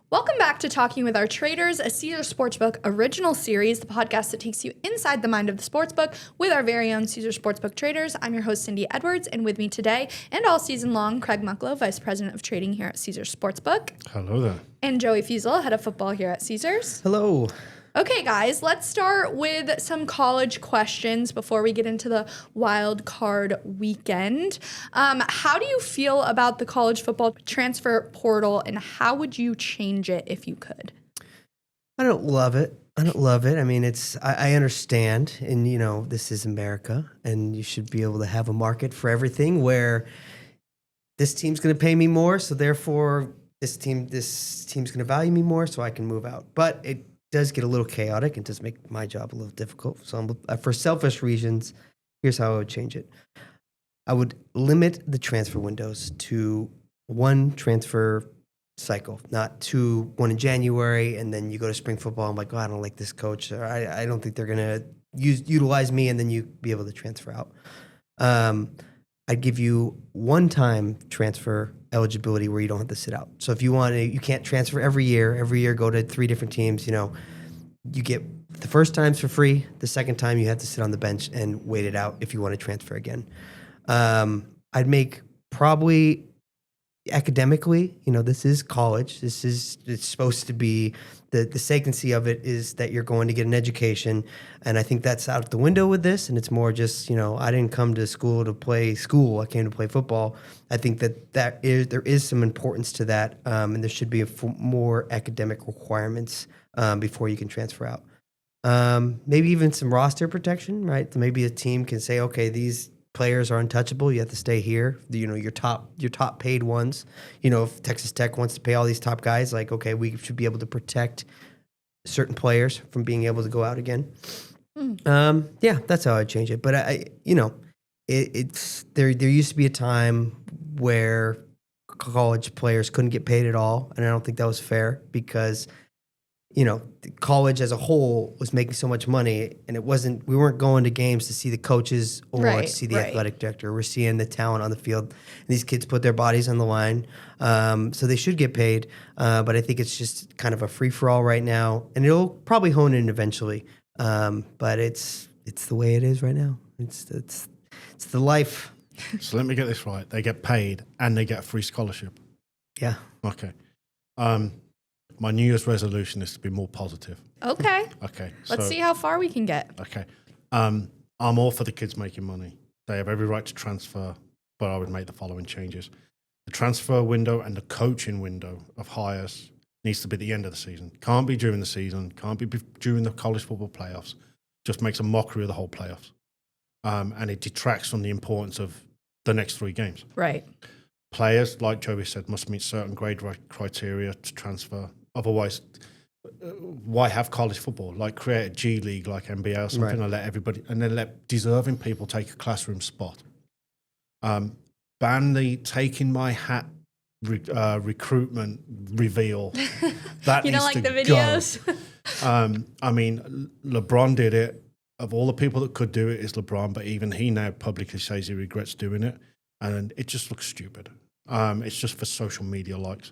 Welcome back to Talking with Our Traders, a Caesar Sportsbook original series, the podcast that takes you inside the mind of the sportsbook with our very own Caesar Sportsbook traders. I'm your host, Cindi Edwards, and with me today and all season long, Craig Mucklow, Vice President of Trading here at Caesar Sportsbook. Hello there. And Joey Fiesel, Head of Football here at Caesars. Hello. Okay, guys, let's start with some college questions before we get into the wild card weekend. How do you feel about the college football transfer portal, and how would you change it if you could? I don't love it. I mean, I understand, and this is America, and you should be able to have a market for everything where this team's going to pay me more, so therefore this team's going to value me more, so I can move out. But it does get a little chaotic and does make my job a little difficult. So for selfish reasons, here's how I would change it. I would limit the transfer windows to one transfer cycle, not one in January, and then you go to spring football. I'm like, oh, I don't like this coach. Or I don't think they're going to utilize me, and then you be able to transfer out. I'd give you one-time transfer eligibility where you don't have to sit out. So if you want to, you can't transfer every year go to 3 different teams. You get the first times for free. The second time you have to sit on the bench and wait it out if you want to transfer again. I'd make probably academically, this is college. It's supposed to be the sacency of it is that you're going to get an education. And I think that's out the window with this. And it's more just, I didn't come to school to play school. I came to play football. I think there is some importance to that. And there should be more academic requirements before you can transfer out. Maybe even some roster protection, right? So maybe a team can say, okay, these players are untouchable. You have to stay here. Your top paid ones. If Texas Tech wants to pay all these top guys, like, okay, we should be able to protect certain players from being able to go out again. Yeah, that's how I'd change it. But there used to be a time where college players couldn't get paid at all, and I don't think that was fair because college as a whole was making so much money, and we weren't going to games to see the coaches or to see the athletic director. We're seeing the talent on the field. And these kids put their bodies on the line, so they should get paid. But I think it's just kind of a free-for-all right now, and it'll probably hone in eventually. But it's the way it is right now. It's the life. So let me get this right. They get paid and they get a free scholarship. Yeah. Okay. My New Year's resolution is to be more positive. Okay. Okay. Let's see how far we can get. Okay. I'm all for the kids making money. They have every right to transfer, but I would make the following changes. The transfer window and the coaching window of hires needs to be at the end of the season. Can't be during the season. Can't be during the college football playoffs. Just makes a mockery of the whole playoffs. And it detracts from the importance of the next 3 games. Right. Players, like Joey said, must meet certain grade criteria to transfer. Otherwise, why have college football? Like create a G League like NBA or something, and let everybody, and then let deserving people take a classroom spot. Ban the taking my hat recruitment reveal. That You needs don't like to the videos? go. I mean, LeBron did it. Of all the people that could do it, is LeBron, but even he now publicly says he regrets doing it, and it just looks stupid. It's just for social media likes.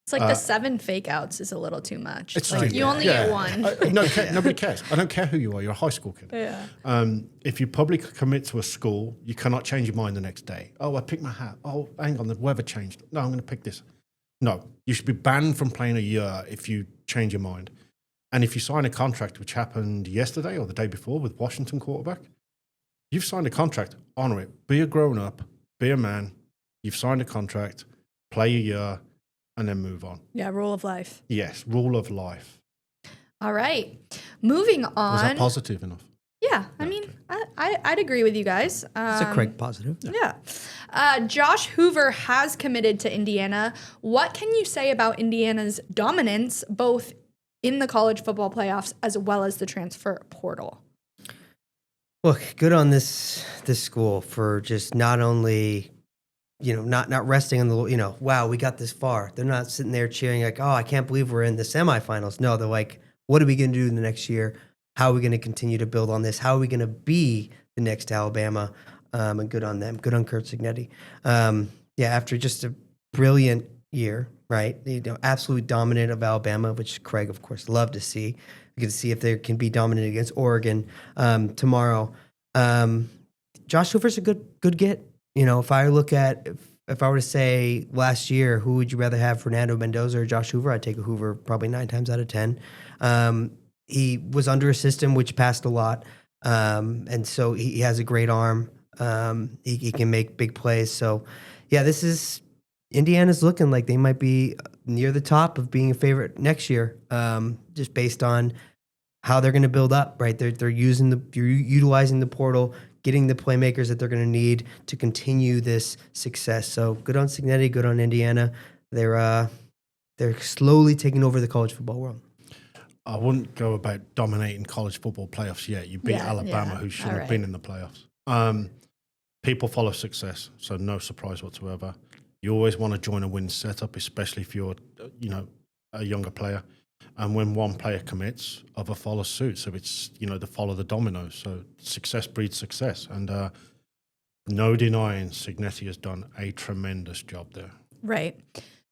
It's like the 7 fake outs is a little too much. It's like you only get one. Nobody cares. I don't care who you are. You're a high school kid. Yeah. If you publicly commit to a school, you cannot change your mind the next day. Oh, I picked my hat. Oh, hang on, the weather changed. No, I'm going to pick this. No, you should be banned from playing a year if you change your mind. And if you sign a contract, which happened yesterday or the day before with Washington quarterback, you've signed a contract, honor it. Be a grown-up, be a man. You've signed a contract, play a year, and then move on. Yeah, rule of life. Yes, rule of life. All right. Moving on. Was that positive enough? Yeah, I mean, I'd agree with you guys. It's a correct positive. Yeah. Josh Hoover has committed to Indiana. What can you say about Indiana's dominance, both in the college football playoffs as well as the transfer portal? Look, good on this school for just not only not resting on the, wow, we got this far. They're not sitting there cheering like, oh, I can't believe we're in the semifinals. No, they're like, what are we going to do in the next year? How are we going to continue to build on this? How are we going to be the next Alabama? And good on them. Good on Kurt Cignetti. After just a brilliant year, right? Absolutely dominant of Alabama, which Craig, of course, loved to see. We get to see if they can be dominant against Oregon tomorrow. Josh Hoover's a good get. If I look at if I were to say last year, who would you rather have, Fernando Mendoza or Josh Hoover? I'd take a Hoover probably 9 times out of 10. He was under a system which passed a lot, and so he has a great arm. He can make big plays. So, yeah, this is Indiana's looking like they might be near the top of being a favorite next year, just based on how they're going to build up. Right, they're utilizing the portal, getting the playmakers that they're going to need to continue this success. So good on Cignetti, good on Indiana. They're slowly taking over the college football world. I wouldn't go about dominating college football playoffs yet. You beat Alabama, who should have been in the playoffs. People follow success, so no surprise whatsoever. You always want to join a win setup, especially if you're, a younger player. And when one player commits, other follow suit. So it's, they follow the dominoes. So success breeds success. And no denying Cignetti has done a tremendous job there. Right.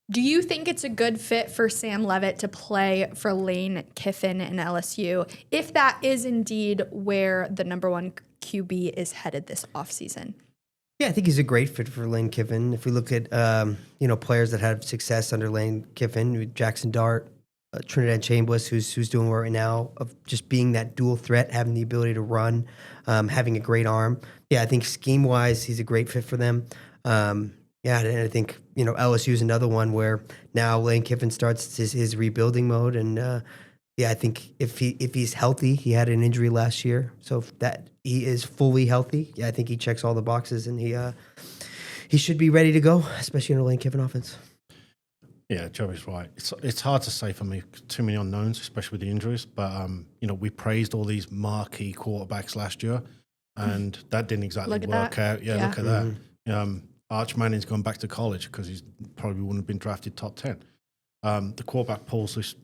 Do you think it's a good fit for Sam Leavitt to play for Lane Kiffin in LSU, if that is indeed where the number one QB is headed this offseason? Yeah, I think he's a great fit for Lane Kiffin. If we look at, players that have success under Lane Kiffin, Jackson Dart, Trinidad Chambliss, who's doing well right now, of just being that dual threat, having the ability to run, having a great arm. Yeah, I think scheme-wise, he's a great fit for them. And I think, LSU is another one where now Lane Kiffin starts his rebuilding mode. And, I think if he's healthy, he had an injury last year. So if that he is fully healthy, I think he checks all the boxes, and he should be ready to go, especially in a Lane Kiffin offense. Yeah, Joey's right. It's hard to say for me, too many unknowns, especially with the injuries. But, we praised all these marquee quarterbacks last year, and that didn't exactly work out. Yeah, look at that. Arch Manning's gone back to college because he probably wouldn't have been drafted top 10. The quarterback pulls this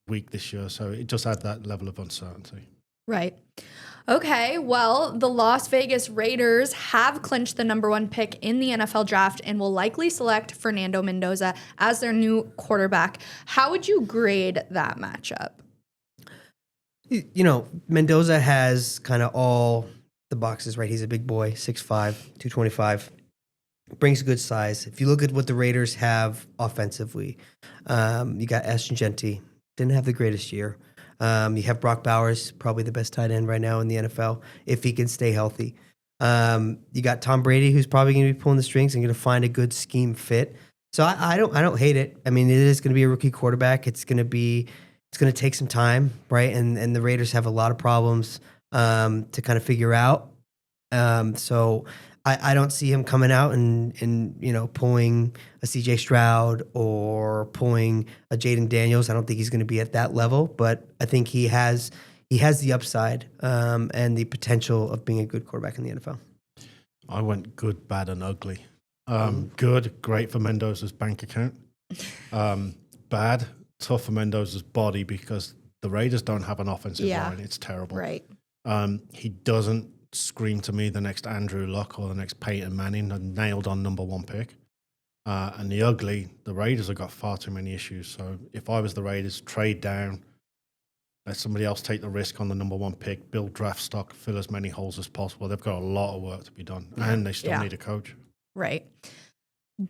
week this year, so it just had that level of uncertainty. Right. Okay, well, the Las Vegas Raiders have clinched the number one pick in the NFL draft and will likely select Fernando Mendoza as their new quarterback. How would you grade that matchup? Mendoza has kind of all the boxes, right? He's a big boy, 6'5", 225. Brings a good size. If you look at what the Raiders have offensively, you got Ashton Genty, didn't have the greatest year. You have Brock Bowers, probably the best tight end right now in the NFL, if he can stay healthy. You got Tom Brady, who's probably going to be pulling the strings and going to find a good scheme fit. So I don't hate it. I mean, it is going to be a rookie quarterback. It's going to take some time, right? And the Raiders have a lot of problems to kind of figure out. So I don't see him coming out and pulling a CJ Stroud or pulling a Jaden Daniels. I don't think he's going to be at that level, but I think he has the upside and the potential of being a good quarterback in the NFL. I went good, bad, and ugly. Good, great for Mendoza's bank account. Bad, tough for Mendoza's body because the Raiders don't have an offensive line. It's terrible. Right. He doesn't scream to me the next Andrew Luck or the next Peyton Manning, nailed on number one pick. And the ugly, the Raiders have got far too many issues. So if I was the Raiders, trade down, let somebody else take the risk on the number one pick, build draft stock, fill as many holes as possible. They've got a lot of work to be done, and they still need a coach. Right.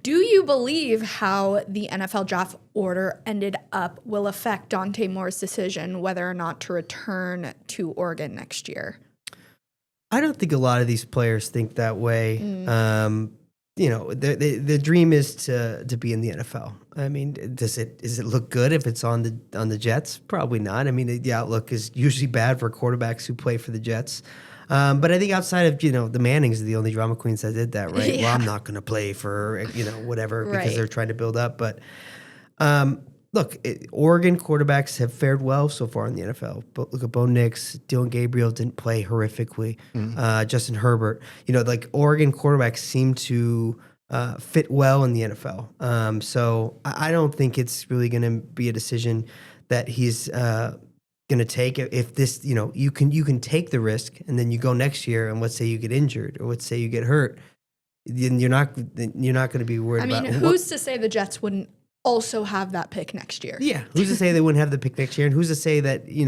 Do you believe how the NFL draft order ended up will affect Dante Moore's decision whether or not to return to Oregon next year? I don't think a lot of these players think that way. The dream is to be in the NFL. I mean, does it look good if it's on the Jets? Probably not. I mean, the outlook is usually bad for quarterbacks who play for the Jets. But I think outside of the Mannings are the only drama queens that did that, right? Well, I'm not going to play for whatever because they're trying to build up. But look, Oregon quarterbacks have fared well so far in the NFL. But look at Bo Nix, Dylan Gabriel didn't play horrifically. Justin Herbert, Oregon quarterbacks seem to fit well in the NFL. So I don't think it's really going to be a decision that he's going to take. If this, you can take the risk and then you go next year and let's say you get injured or let's say you get hurt, then you're not going to be worried about. I mean, who's to say the Jets wouldn't also have that pick next year. Yeah. Who's to say they wouldn't have the pick next year? And who's to say that, you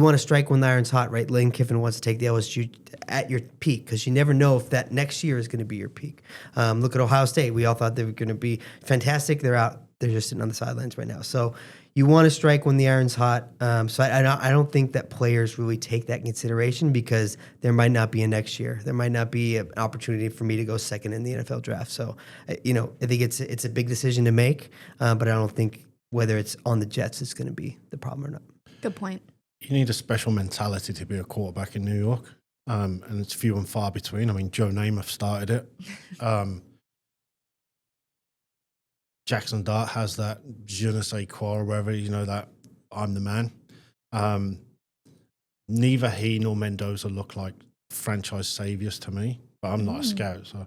want to strike when the iron's hot, right? Lane Kiffin wants to take the LSU at your peak because you never know if that next year is going to be your peak. Look at Ohio State. We all thought they were going to be fantastic. They're out. They're just sitting on the sidelines right now. So you want to strike when the iron's hot. So I don't think that players really take that consideration because there might not be a next year. There might not be an opportunity for me to go second in the NFL draft. So, I think it's a big decision to make, but I don't think whether it's on the Jets is going to be the problem or not. Good point. You need a special mentality to be a quarterback in New York, and it's few and far between. I mean, Joe Namath started it. Jackson Dart has that je ne sais quoi or whatever, that I'm the man. Neither he nor Mendoza look like franchise saviors to me, but I'm not a scout. So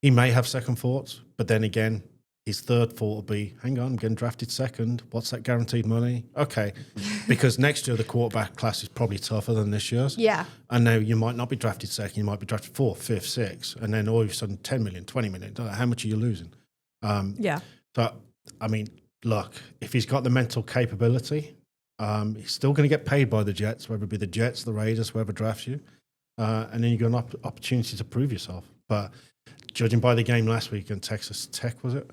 he may have second thoughts, but then again, his third thought will be, hang on, I'm getting drafted second. What's that guaranteed money? Okay. Because next year the quarterback class is probably tougher than this year's. Yeah. And now you might not be drafted second. You might be drafted fourth, fifth, sixth. And then all of a sudden 10 million, 20 million. How much are you losing? Yeah. So, I mean, look, if he's got the mental capability, he's still going to get paid by the Jets, whether it be the Jets, the Raiders, whoever drafts you. And then you got an opportunity to prove yourself. But judging by the game last week in Texas Tech, was it?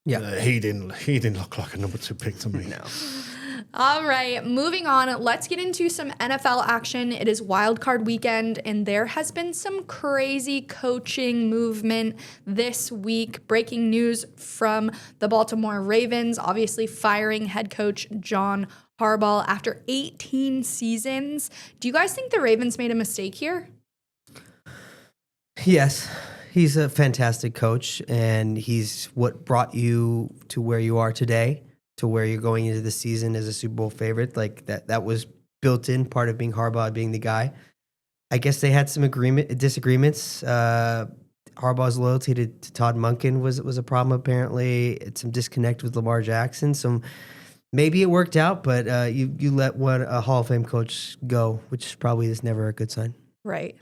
Yeah. He didn't look like a number 2 pick to me. No. All right, moving on. Let's get into some NFL action. It is Wildcard weekend, and there has been some crazy coaching movement this week. Breaking news from the Baltimore Ravens, obviously firing head coach John Harbaugh after 18 seasons. Do you guys think the Ravens made a mistake here? Yes. He's a fantastic coach, and he's what brought you to where you are today, to where you're going into the season as a Super Bowl favorite. Like that was built in, part of being Harbaugh, being the guy. I guess they had some disagreements. Harbaugh's loyalty to Todd Monken was a problem, apparently. It's some disconnect with Lamar Jackson. So maybe it worked out, but you let a Hall of Fame coach go, which probably is never a good sign. Right.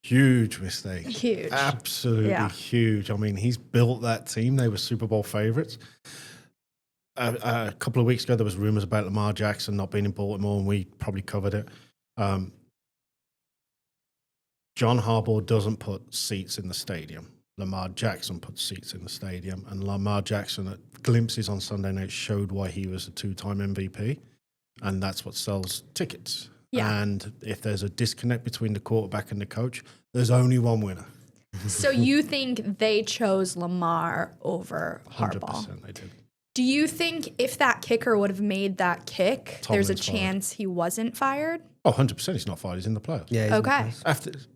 Huge mistake. Huge. Absolutely huge. I mean, he's built that team. They were Super Bowl favorites. A couple of weeks ago, there was rumors about Lamar Jackson not being in Baltimore, and we probably covered it. John Harbaugh doesn't put seats in the stadium. Lamar Jackson puts seats in the stadium, and Lamar Jackson at glimpses on Sunday night showed why he was a 2-time MVP, and that's what sells tickets. Yeah. And if there's a disconnect between the quarterback and the coach, there's only one winner. So you think they chose Lamar over Harbaugh? 100% they did. Do you think if that kicker would have made that kick, there's a chance he wasn't fired? Oh, 100% he's not fired. He's in the playoffs. Yeah. Okay.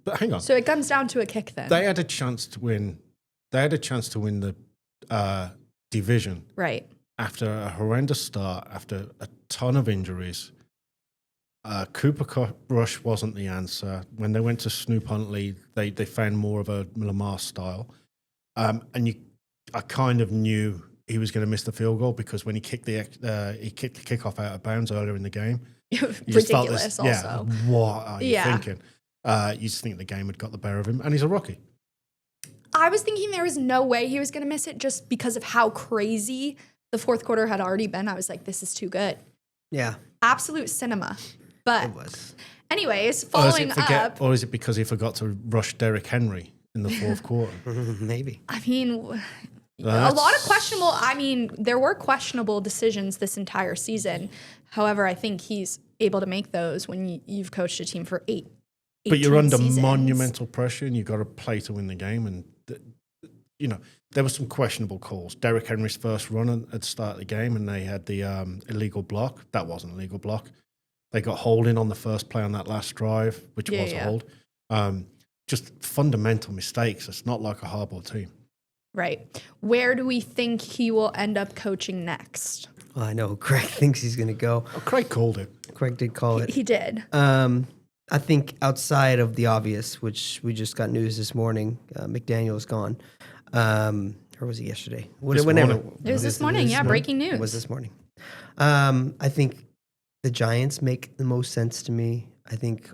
But hang on. So it comes down to a kick then. They had a chance to win. They had a chance to win the division. Right. After a horrendous start, after a ton of injuries. Cooper Rush wasn't the answer. When they went to Snoop Huntley, they found more of a Lamar style. And I kind of knew he was going to miss the field goal because when he kicked the kickoff out of bounds earlier in the game, ridiculous. Also, yeah, what are you thinking? You just think the game had got the better of him, and he's a rookie. I was thinking there was no way he was going to miss it just because of how crazy the fourth quarter had already been. I was like, this is too good. Yeah, absolute cinema. But it was. Anyways, following up, or is it because he forgot to rush Derrick Henry in the fourth quarter? Maybe. I mean. A lot of questionable. I mean, there were questionable decisions this entire season. However, I think he's able to make those when you've coached a team for 18 But you're under seasons. monumental pressure, and you've got to play to win the game. And there were some questionable calls. Derrick Henry's first run at the start of the game, and they had the illegal block. That wasn't an illegal block. They got holding on the first play on that last drive, which was a hold. Just fundamental mistakes. It's not like a Harbaugh team. Right. Where do we think he will end up coaching next? Well, I know Craig thinks he's going to go. Oh, Craig called it. Craig did call it. He did. I think outside of the obvious, which we just got news this morning, McDaniel's gone. Or was it yesterday? Whenever. It was this morning. Yeah, breaking news. It was this morning. I think the Giants make the most sense to me. I think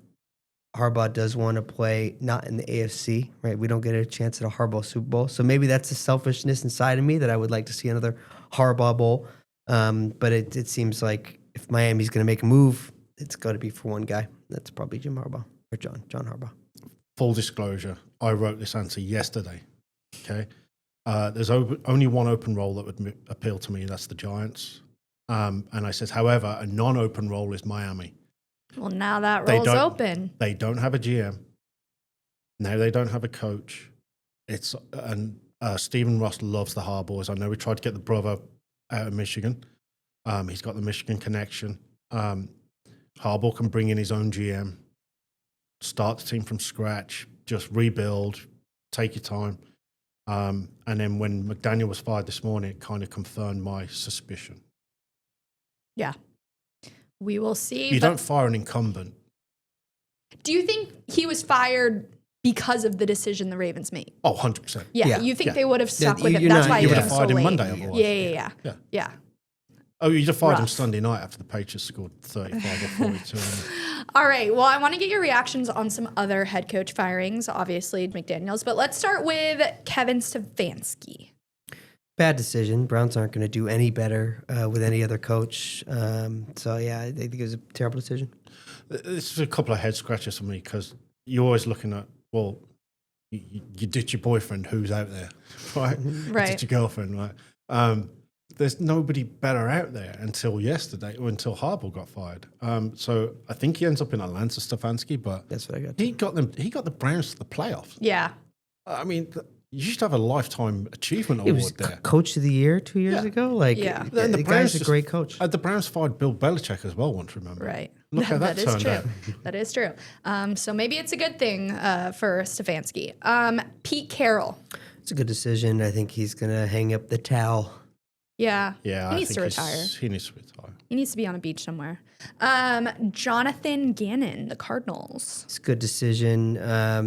Harbaugh does want to play not in the AFC, right? We don't get a chance at a Harbaugh Super Bowl. So maybe that's the selfishness inside of me that I would like to see another Harbaugh Bowl. But it seems like if Miami's going to make a move, it's got to be for one guy. That's probably Jim Harbaugh or John Harbaugh. Full disclosure, I wrote this answer yesterday. Okay. There's only one open role that would appeal to me. That's the Giants. And I said, however, a non-open role is Miami. Well, now that role's open. They don't have a GM. Now they don't have a coach. Stephen Ross loves the Harbaughs. I know we tried to get the brother out of Michigan. He's got the Michigan connection. Harbaugh can bring in his own GM, start the team from scratch, just rebuild, take your time. And then when McDaniel was fired this morning, it kind of confirmed my suspicion. Yeah. We will see. You don't fire an incumbent. Do you think he was fired because of the decision the Ravens made? Oh, 100%. Yeah. You think they would have stuck with him? That's why you he would came have fired so him late. Monday otherwise. Yeah. Oh, you just fired him Rough. Sunday night after the Patriots scored 35 or 42. All right. Well, I want to get your reactions on some other head coach firings, obviously McDaniels, but let's start with Kevin Stefanski. Bad decision. Browns aren't going to do any better with any other coach. So, yeah, I think it was a terrible decision. This is a couple of head scratchers for me because you're always looking at, well, you ditch your boyfriend, who's out there, right? Right. You ditch your girlfriend, right? There's nobody better out there until yesterday or until Harbaugh got fired. So I think he ends up in Atlanta, Stefanski, but That's what I got. he got the Browns to the playoffs. Yeah. I mean, you should have a lifetime achievement award It was there. Coach of the Year 2 years ago. Like, Yeah. Then the guy's a great coach. The Browns fired Bill Belichick as well once, remember? Right. Look how that is turned true. out. That is true. So maybe it's a good thing for Stefanski. Pete Carroll. It's a good decision. I think he's going to hang up the towel. Yeah. Yeah, He I needs think to retire. he needs to retire. He needs to be on a beach somewhere. Jonathan Gannon, the Cardinals. It's a good decision.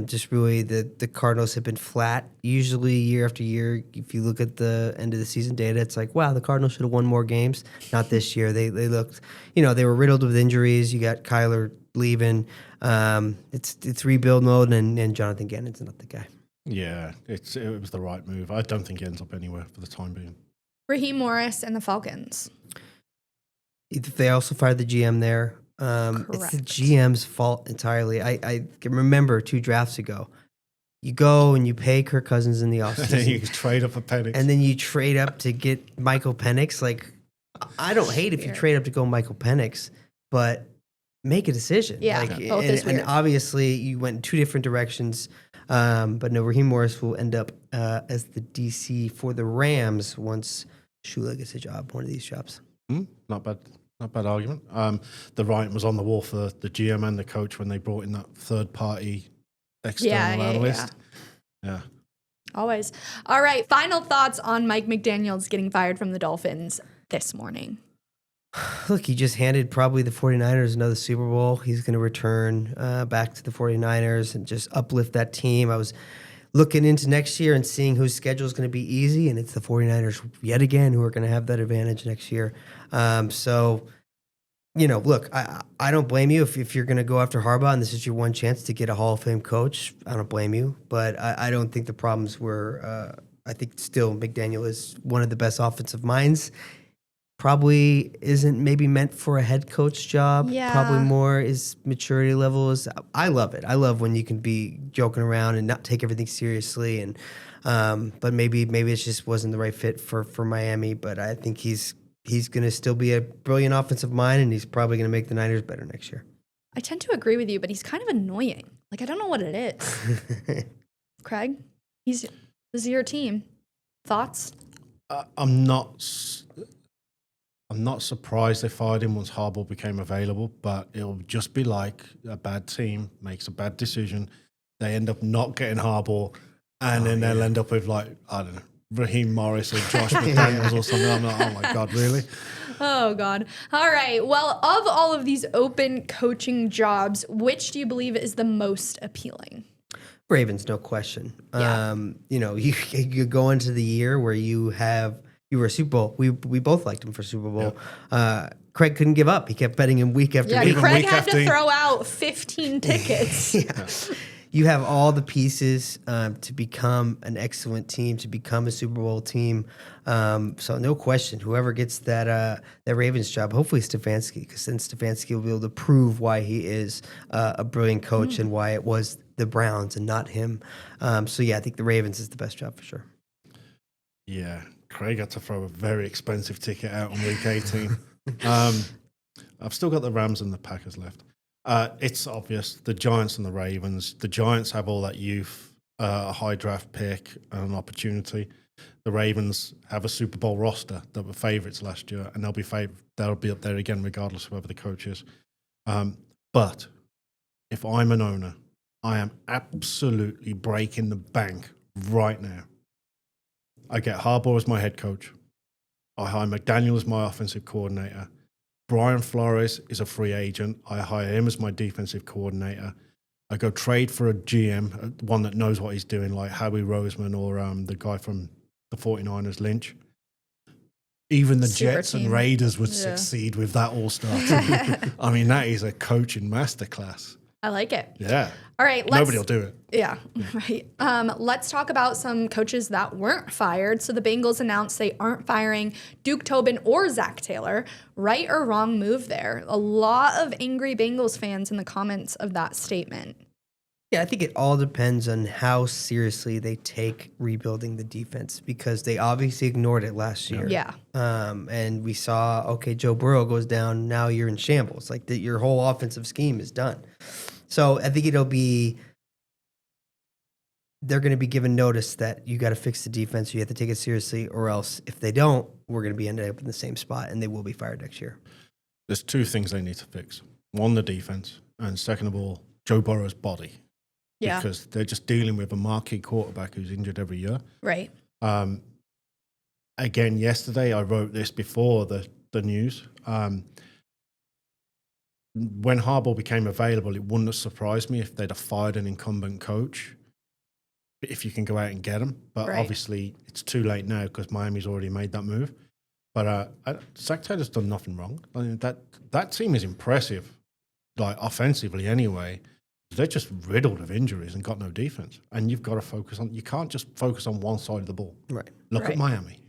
Just really, the Cardinals have been flat. Usually, year after year, if you look at the end of the season data, it's like, wow, the Cardinals should have won more games. Not this year. They looked, they were riddled with injuries. You got Kyler leaving. It's rebuild mode, and Jonathan Gannon's not the guy. Yeah, it was the right move. I don't think he ends up anywhere for the time being. Raheem Morris and the Falcons. They also fired the GM there. It's the Correct. GM's fault entirely. I can remember 2 drafts ago. You go and you pay Kirk Cousins in the And then you offseason, trade up a Penix. and then you trade up to get Michael Penix. Like, I don't hate if you trade up to go Michael Penix, but make a decision. Yeah, like, both is and weird. obviously you went in 2 different directions. But no, Raheem Morris will end up as the DC for the Rams once Shula gets a job, one of these jobs. Not bad argument. The writing was on the wall for the GM and the coach when they brought in that third party external analyst. Yeah. Always. All right. Final thoughts on Mike McDaniels getting fired from the Dolphins this morning. Look, he just handed probably the 49ers another Super Bowl. He's going to return back to the 49ers and just uplift that team. I was looking into next year and seeing whose schedule is going to be easy, and it's the 49ers yet again who are going to have that advantage next year. Look, I don't blame you if you're going to go after Harbaugh and this is your one chance to get a Hall of Fame coach. I don't blame you, but I don't think the problems were I think still McDaniel is one of the best offensive minds. Probably isn't maybe meant for a head coach job. Yeah. Probably more his maturity level is. I love it. I love when you can be joking around and not take everything seriously. And but maybe it just wasn't the right fit for Miami. But I think he's going to still be a brilliant offensive mind, and he's probably going to make the Niners better next year. I tend to agree with you, but he's kind of annoying. Like, I don't know what it is. Craig, this is your team. Thoughts? I'm not surprised they fired him once Harbaugh became available, but it'll just be like a bad team makes a bad decision. They end up not getting Harbaugh, and then they'll end up with, like, I don't know, Raheem Morris or Josh McDaniels or something. I'm like, oh my God, really? Oh, God. All right. Well, of all of these open coaching jobs, which do you believe is the most appealing? Ravens, no question. Yeah. You go into the year where you were a Super Bowl. We both liked him for Super Bowl. Yeah. Craig couldn't give up. He kept betting him week after Yeah, week. Craig week had after to throw out 15 tickets. you have all the pieces to become an excellent team, to become a Super Bowl team. So no question, whoever gets that Ravens job, hopefully Stefanski, because then Stefanski will be able to prove why he is a brilliant coach and why it was the Browns and not him. So yeah, I think the Ravens is the best job for sure. Yeah, Craig had to throw a very expensive ticket out on week 18. I've still got the Rams and the Packers left. It's obvious, the Giants and the Ravens. The Giants have all that youth, a high draft pick, and an opportunity. The Ravens have a Super Bowl roster that were favourites last year, and they'll be up there again regardless of whoever the coach is. But if I'm an owner, I am absolutely breaking the bank right now. I get Harbaugh as my head coach. I hire McDaniel as my offensive coordinator. Brian Flores is a free agent. I hire him as my defensive coordinator. I go trade for a GM, one that knows what he's doing, like Howie Roseman or the guy from the 49ers, Lynch. Even the Super Jets team. and Raiders would succeed with that all-star team. I mean, that is a coaching masterclass. I like it. Yeah. All right. Nobody will do it. Yeah, right. Let's talk about some coaches that weren't fired. So the Bengals announced they aren't firing Duke Tobin or Zach Taylor. Right or wrong move there? A lot of angry Bengals fans in the comments of that statement. Yeah, I think it all depends on how seriously they take rebuilding the defense, because they obviously ignored it last year. Yeah. And we saw, okay, Joe Burrow goes down, now you're in shambles. Like your whole offensive scheme is done. So I think they're going to be given notice that you got to fix the defense. You have to take it seriously, or else if they don't, we're going to be ended up in the same spot, and they will be fired next year. There's two things they need to fix. One, the defense, and second of all, Joe Burrow's body. Yeah. Because they're just dealing with a marquee quarterback who's injured every year. Right. Again, yesterday, I wrote this before the news. When Harbaugh became available, it wouldn't have surprised me if they'd have fired an incumbent coach, if you can go out and get him. But obviously, it's too late now because Miami's already made that move. But Zach Taylor's done nothing wrong. I mean, that team is impressive, like offensively anyway. They're just riddled of injuries and got no defense. And you've got to focus on, you can't just focus on one side of the ball. Right. Look at Miami.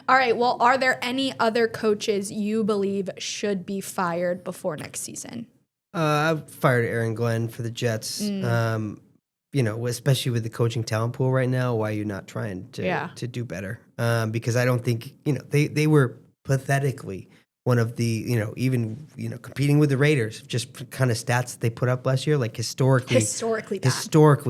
All right. Well, are there any other coaches you believe should be fired before next season? I fired Aaron Glenn for the Jets. Especially with the coaching talent pool right now, why are you not trying to do better? Because I don't think, they were pathetically one of the, even competing with the Raiders, just kind of stats that they put up last year, like historically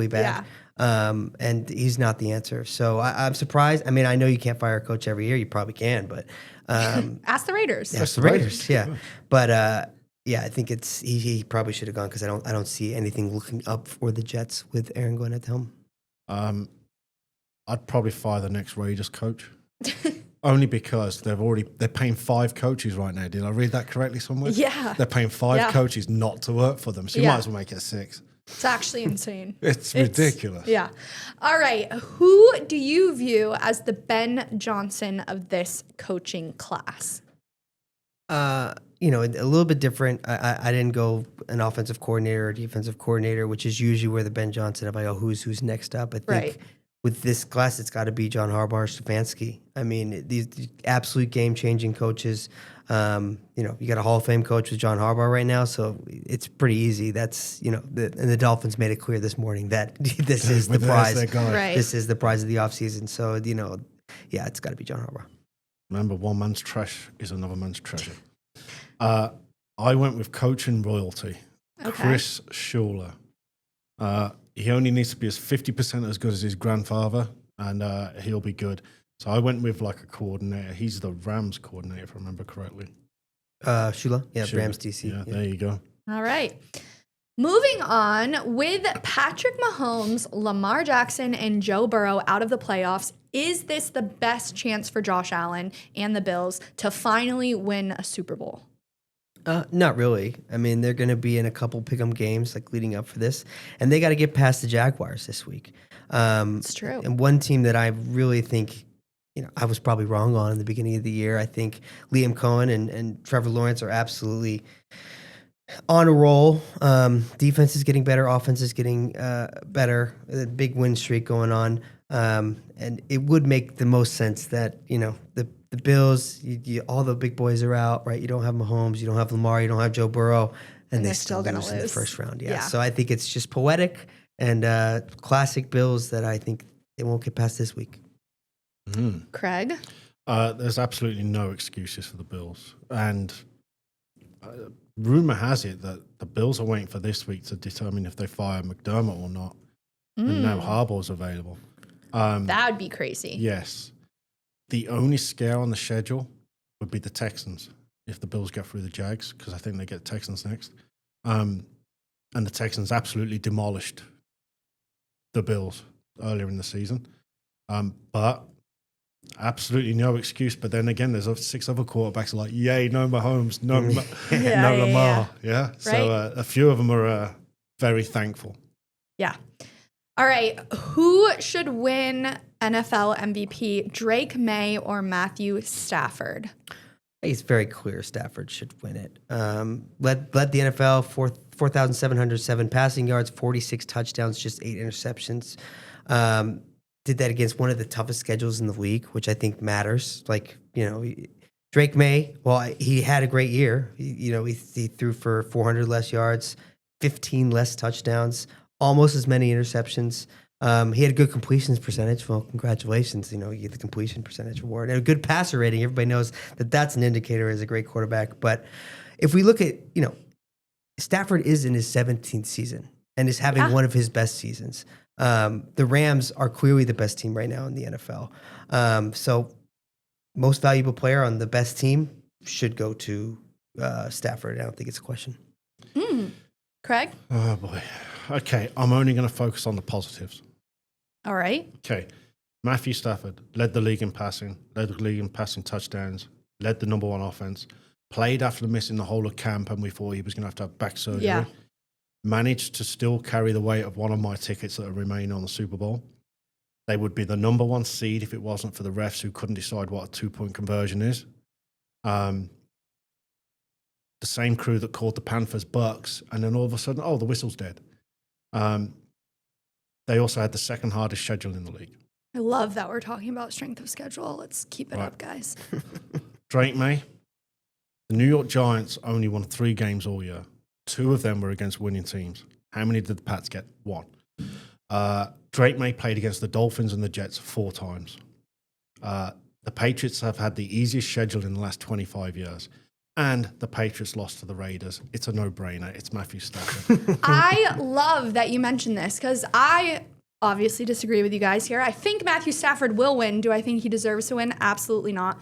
bad. Yeah. And he's not the answer. So I'm surprised. I mean, I know you can't fire a coach every year. You probably can, but Ask the Raiders. ask the Raiders. Yeah. But I think it's he probably should have gone, because I don't see anything looking up for the Jets with Aaron Glenn at the helm. I'd probably fire the next Raiders coach. Only because they're paying 5 coaches right now. Did I read that correctly somewhere? Yeah. They're paying 5 coaches not to work for them. So you might as well make it 6. It's actually insane. It's ridiculous. Yeah. All right. Who do you view as the Ben Johnson of this coaching class? A little bit different. I didn't go an offensive coordinator or defensive coordinator, which is usually where the Ben Johnson, if I go who's next up. I think with this class, it's got to be John Harbaugh or Stefanski. I mean, these absolute game-changing coaches. You got a Hall of Fame coach with John Harbaugh right now, so it's pretty easy. That's, and the Dolphins made it clear this morning that this is the prize. Right. This is the prize of the offseason. So, it's got to be John Harbaugh. Remember, one man's trash is another man's treasure. I went with coach and royalty. Okay. Chris Schuler. He only needs to be 50% as good as his grandfather, and he'll be good. So I went with like a coordinator. He's the Rams coordinator, if I remember correctly. Shula? Yeah, Schuler. Rams DC. Yeah, there you go. All right. Moving on, with Patrick Mahomes, Lamar Jackson, and Joe Burrow out of the playoffs, is this the best chance for Josh Allen and the Bills to finally win a Super Bowl? Not really. I mean, they're going to be in a couple pick'em games like leading up for this, and they got to get past the Jaguars this week. It's true. And one team that I really think, I was probably wrong on in the beginning of the year. I think Liam Cohen and Trevor Lawrence are absolutely On a roll. Defense is getting better. Offense is getting better. A big win streak going on. And it would make the most sense that, the Bills, all the big boys are out, right? You don't have Mahomes, you don't have Lamar, you don't have Joe Burrow, and they still gonna lose in the lose. first round. Yeah. Yeah. So I think it's just poetic and classic Bills that I think they won't get past this week. Craig? There's absolutely no excuses for the Bills. And rumor has it that the Bills are waiting for this week to determine if they fire McDermott or not. And now Harbaugh's available. That would be crazy. Yes. The only scare on the schedule would be the Texans if the Bills get through the Jags, because I think they get Texans next. And the Texans absolutely demolished the Bills earlier in the season. But absolutely no excuse. But then again, there's 6 other quarterbacks like, yay, no Mahomes, no Lamar. Yeah. Right. So a few of them are very thankful. Yeah. All right. Who should win NFL MVP, Drake May or Matthew Stafford? It's very clear Stafford should win it. Led the NFL 4,707 passing yards, 46 touchdowns, just 8 interceptions. Did that against one of the toughest schedules in the league, which I think matters. Drake May, well, he had a great year. He threw for 400 less yards, 15 less touchdowns, almost as many interceptions. He had a good completions percentage. Well, congratulations. You get the completion percentage award. And a good passer rating. Everybody knows that that's an indicator as a great quarterback. But if we look at, Stafford is in his 17th season and is having one of his best seasons. The Rams are clearly the best team right now in the NFL. So most valuable player on the best team should go to Stafford. I don't think it's a question. Craig? Oh, boy. Okay, I'm only going to focus on the positives. All right. Okay, Matthew Stafford led the league in passing, touchdowns, led the number 1 offense, played after missing the whole of camp, and we thought he was going to have back surgery. Yeah. Managed to still carry the weight of one of my tickets that are remaining on the Super Bowl. They would be the number 1 seed if it wasn't for the refs who couldn't decide what a 2-point conversion is. The same crew that called the Panthers Bucks, and then all of a sudden, the whistle's dead. They also had the second hardest schedule in the league. I love that we're talking about strength of schedule. Let's keep it up, guys. Drake May, the New York Giants only won 3 games all year. 2 of them were against winning teams. How many did the Pats get? 1. Drake May played against the Dolphins and the Jets 4 times. The Patriots have had the easiest schedule in the last 25 years. And the Patriots lost to the Raiders. It's a no-brainer. It's Matthew Stafford. I love that you mentioned this because I obviously disagree with you guys here. I think Matthew Stafford will win. Do I think he deserves to win? Absolutely not.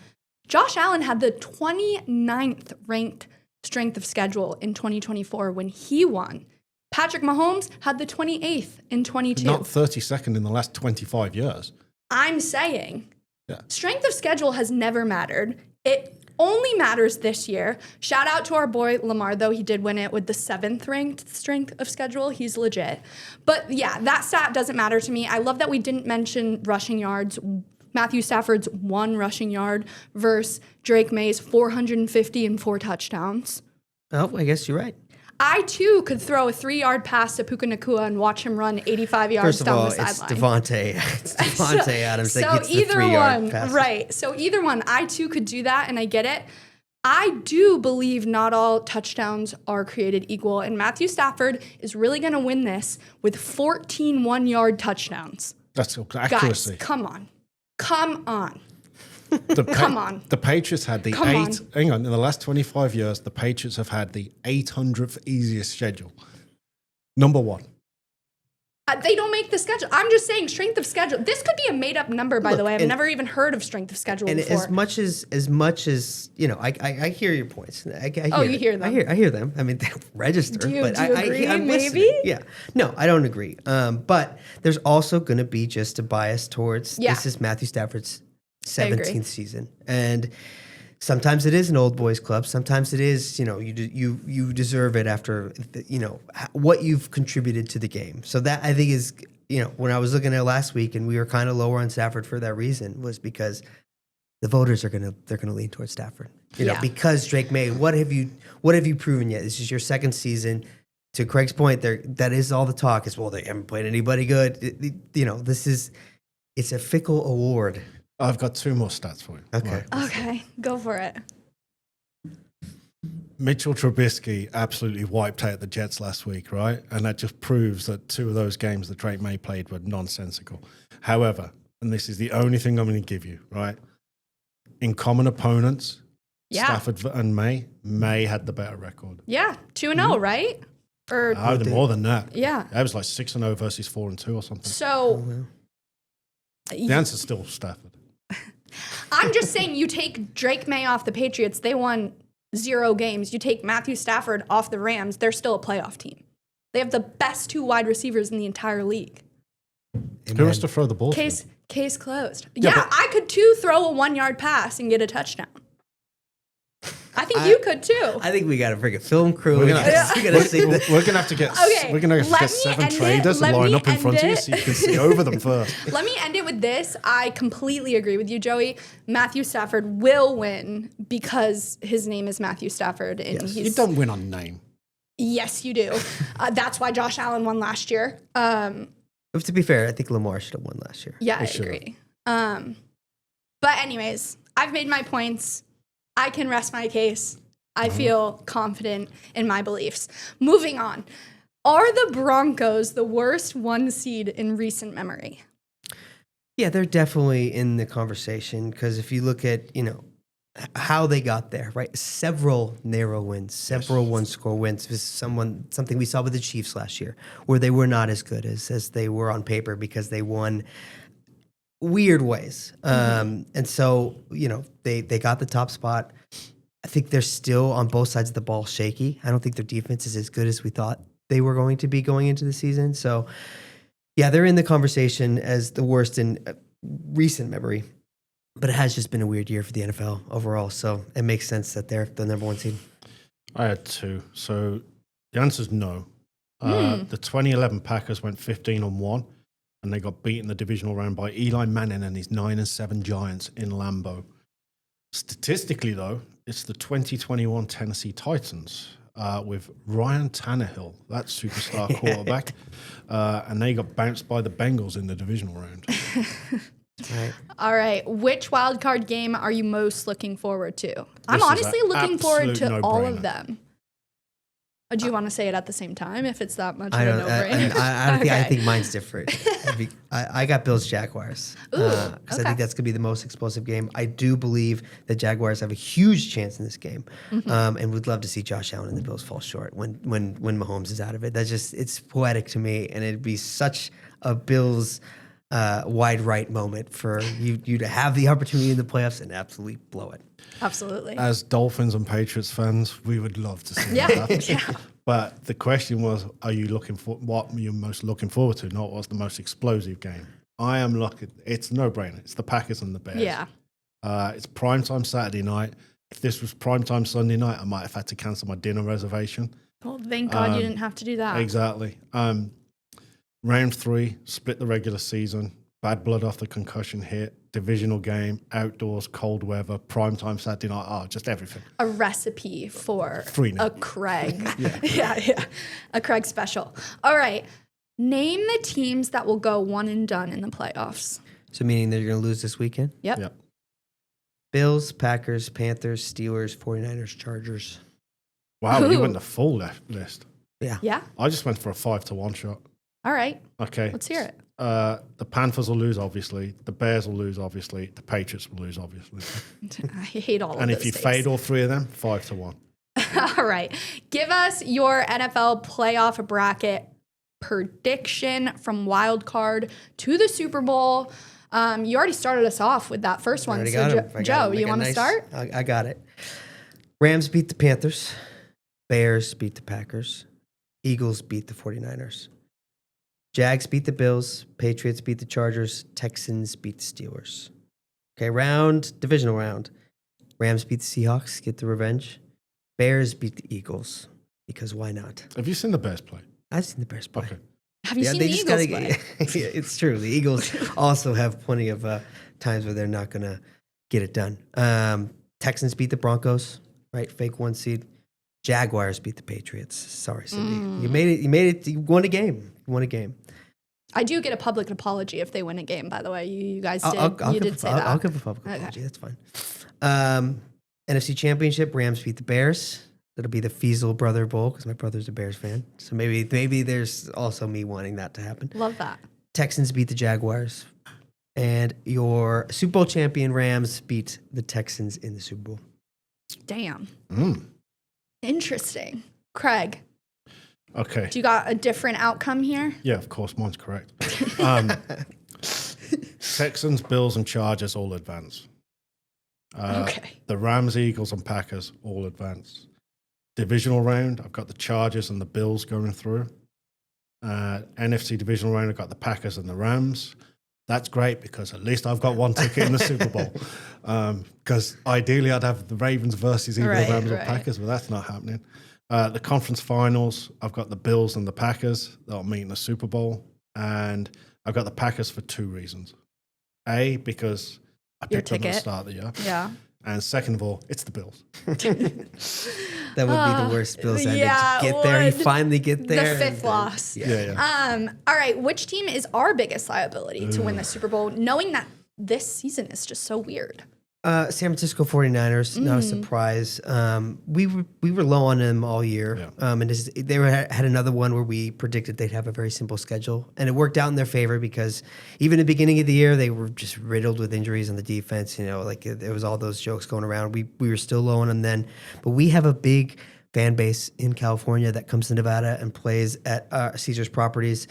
Josh Allen had the 29th ranked strength of schedule in 2024 when he won. Patrick Mahomes had the 28th in 22. Not 32nd in the last 25 years. I'm saying strength of schedule has never mattered. It only matters this year. Shout out to our boy Lamar, though. He did win it with the 7th ranked strength of schedule. He's legit. But yeah, that stat doesn't matter to me. I love that we didn't mention rushing yards. Matthew Stafford's 1 rushing yard versus Drake May's 450 and 4 touchdowns. Oh, I guess you're right. I, too, could throw a 3-yard pass to Puka Nacua and watch him run 85 yards down the sideline. First of all, it's Devontae Adams that gets the either 3-yard one, pass. right. So either one, I, too, could do that, and I get it. I do believe not all touchdowns are created equal, and Matthew Stafford is really going to win this with 14 one-yard touchdowns. That's accuracy. Guys, come on. Come on. Come on. The Patriots had the in the last 25 years, the Patriots have had the 800th easiest schedule. Number 1. They don't make the schedule. I'm just saying strength of schedule. This could be a made up number, by the way. I've never even heard of strength of schedule and before. as much as I hear your points. You hear them. I hear them. I mean, they don't register. Do you but agree? I'm Maybe. Listening. Yeah. No, I don't agree. But there's also going to be just a bias towards this is Matthew Stafford's 17th season, and sometimes it is an old boys club. Sometimes it is, you deserve it after, what you've contributed to the game. So that I think is, when I was looking at last week and we were kind of lower on Stafford for that reason was because the voters they're gonna lean towards Stafford. Because Drake May, what have you what have you proven yet? This is your second season. To Craig's point, that is all the talk is, well, they haven't played anybody good. It's a fickle award. I've got 2 more stats for you. Okay. Right. Okay, go for it. Mitchell Trubisky absolutely wiped out the Jets last week, right? And that just proves that 2 of those games that Drake May played were nonsensical. However, and this is the only thing I'm going to give you, right? In common opponents, Stafford and May had the better record. Yeah, 2-0, right? Or More than that. Yeah. That was like 6-0 versus 4-2 or something. So The answer's still Stafford. I'm just saying, you take Drake May off the Patriots, they won 0 games. You take Matthew Stafford off the Rams, they're still a playoff team. They have the best 2 wide receivers in the entire league. Who has to throw the ball? Case closed. Yeah, Yeah, but- I could too throw a 1-yard pass and get a touchdown. I think you could too. I think we got to bring a film crew. We're We gonna, gotta see the, we're gonna have to get. Okay, We're gonna have to let get me 7 end it. traders to Let line me up in front of end you it. so you can see over them first. Let me end it with this. I completely agree with you, Joey. Matthew Stafford will win because his name is Matthew Stafford. And You don't win on name. Yes, you do. That's why Josh Allen won last year. to be fair, I think Lamar should have won last year. Yeah, I should. agree. But anyways, I've made my points. I can rest my case. I feel confident in my beliefs. Moving on. Are the Broncos the worst 1 seed in recent memory? Yeah, they're definitely in the conversation because if you look at, how they got there, right? Several narrow wins, several one-score wins. This is something we saw with the Chiefs last year, where they were not as good as they were on paper because they won weird ways. And so, they got the top spot. I think they're still on both sides of the ball shaky. I don't think their defense is as good as we thought they were going to be going into the season. So, yeah, they're in the conversation as the worst in recent memory. But it has just been a weird year for the NFL overall. So it makes sense that they're the number 1 seed. I had 2. So the answer's no. The 2011 Packers went 15-1, and they got beat in the divisional round by Eli Manning and his 9-7 Giants in Lambeau. Statistically, though, it's the 2021 Tennessee Titans with Ryan Tannehill, that superstar quarterback, and they got bounced by the Bengals in the divisional round. Right. All right. Which wildcard game are you most looking forward to? I'm This is honestly an looking forward absolute to all of no-brainer. them. Do you want to say it at the same time if it's that much I of a don't. no-brainer? I think mine's different. I got Bills Jaguars because I okay. think that's gonna be the most explosive game. I do believe the Jaguars have a huge chance in this game, and would love to see Josh Allen and the Bills fall short when Mahomes is out of it. It's poetic to me, and it'd be such a Bills wide right moment for you to have the opportunity in the playoffs and absolutely blow it. Absolutely. As Dolphins and Patriots fans, we would love to see Yeah, that happen. yeah. But the question was, are you looking for what you're most looking forward to? Not what's the most explosive game. I am looking. It's no brainer. It's the Packers and the Bears. Yeah. It's primetime Saturday night. If this was primetime Sunday night, I might have had to cancel my dinner reservation. Well, thank God you didn't have to do that. Exactly. Round 3, split the regular season. Bad blood off the concussion hit. Divisional game, outdoors, cold weather, primetime Saturday night. Oh, just everything. A recipe for 3-0. a Craig. yeah. A Craig special. All right. Name the teams that will go one and done in the playoffs. So meaning they're going to lose this weekend? Yep. Yep. Bills, Packers, Panthers, Steelers, 49ers, Chargers. Wow, you Ooh. went the full list. Yeah. I just went for a 5-1 shot. All right. Okay. Let's hear it. The Panthers will lose, obviously. The Bears will lose, obviously. The Patriots will lose, obviously. I hate all of And those if you takes. fade all 3 of them, 5-1. All right. Give us your NFL playoff bracket prediction from Wildcard to the Super Bowl. You already started us off with that first one. Already So, got 'em. I got Joe, 'em. I you got want to nice- start? I got it. Rams beat the Panthers. Bears beat the Packers. Eagles beat the 49ers. Jags beat the Bills. Patriots beat the Chargers. Texans beat the Steelers. Okay, divisional round. Rams beat the Seahawks, get the revenge. Bears beat the Eagles, because why not? Have you seen the Bears play? I've seen the Bears play. Okay. Have you seen the Eagles play? Yeah, it's true. The Eagles also have plenty of times where they're not going to get it done. Texans beat the Broncos, right? Fake 1 seed. Jaguars beat the Patriots. Sorry, Cindi. You made it. You won a game. I do get a public apology if they win a game, by the way. You guys did. I'll you give did say that. I'll give a public apology. That's fine. NFC Championship, Rams beat the Bears. That'll be the Feasel Brother Bowl because my brother's a Bears fan. So maybe there's also me wanting that to happen. Love that. Texans beat the Jaguars. And your Super Bowl champion Rams beat the Texans in the Super Bowl. Damn. Interesting. Craig. Okay. Do you got a different outcome here? Yeah, of course. Mine's correct. Texans, Bills, and Chargers all advance. Okay. The Rams, Eagles, and Packers all advance. Divisional round, I've got the Chargers and the Bills going through. NFC divisional round, I've got the Packers and the Rams. That's great because at least I've got one ticket in the Super Bowl. Because ideally I'd have the Ravens versus either the Rams or Packers, but that's not happening. The conference finals, I've got the Bills and the Packers that'll meet in the Super Bowl. And I've got the Packers for two reasons. A, because I picked them at the start of the year. Yeah. And second of all, it's the Bills. That would be the worst Bills ending. Yeah, Get there, you finally get there. The fifth loss. Yeah. All right. Which team is our biggest liability to win the Super Bowl, knowing that this season is just so weird? San Francisco 49ers, not a surprise. We were low on them all year. Yeah. And they had another one where we predicted they'd have a very simple schedule. And it worked out in their favor because even at the beginning of the year, they were just riddled with injuries on the defense. You know, like there was all those jokes going around. We were still low on them then. But we have a big fan base in California that comes to Nevada and plays at Caesars properties.